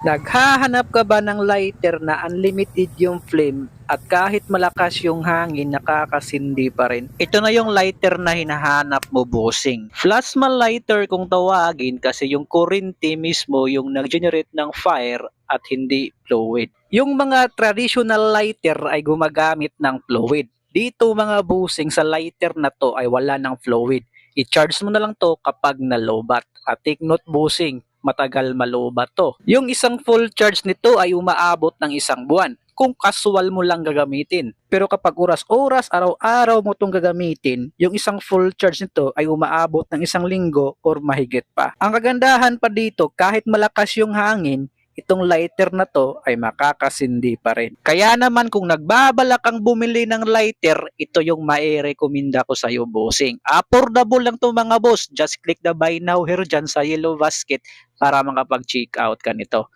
Naghahanap ka ba ng lighter na unlimited yung flame at kahit malakas yung hangin nakakasindi pa rin? Ito na yung lighter na hinahanap mo, bossing. Plasma lighter kung tawagin kasi yung kuryente mismo yung nag-generate ng fire at hindi fluid. Yung mga traditional lighter ay gumagamit ng fluid. Dito mga bossing sa lighter na to ay wala ng fluid. I-charge mo na lang to kapag nalobat. At take note bossing, matagal malobat to. Yung isang full charge nito ay umaabot ng isang buwan kung casual mo lang gagamitin. Pero kapag oras-oras, araw-araw mo itong gagamitin, yung isang full charge nito ay umaabot ng isang linggo or mahigit pa. Ang kagandahan pa dito, kahit malakas yung hangin, itong lighter na to ay makakasindi pa rin. Kaya naman kung nagbabalak kang bumili ng lighter, ito yung mai-recommenda ko sa iyo, bossing. Affordable lang to mga boss. Just click the buy now here dyan sa yellow basket para makapag-check out ka nito.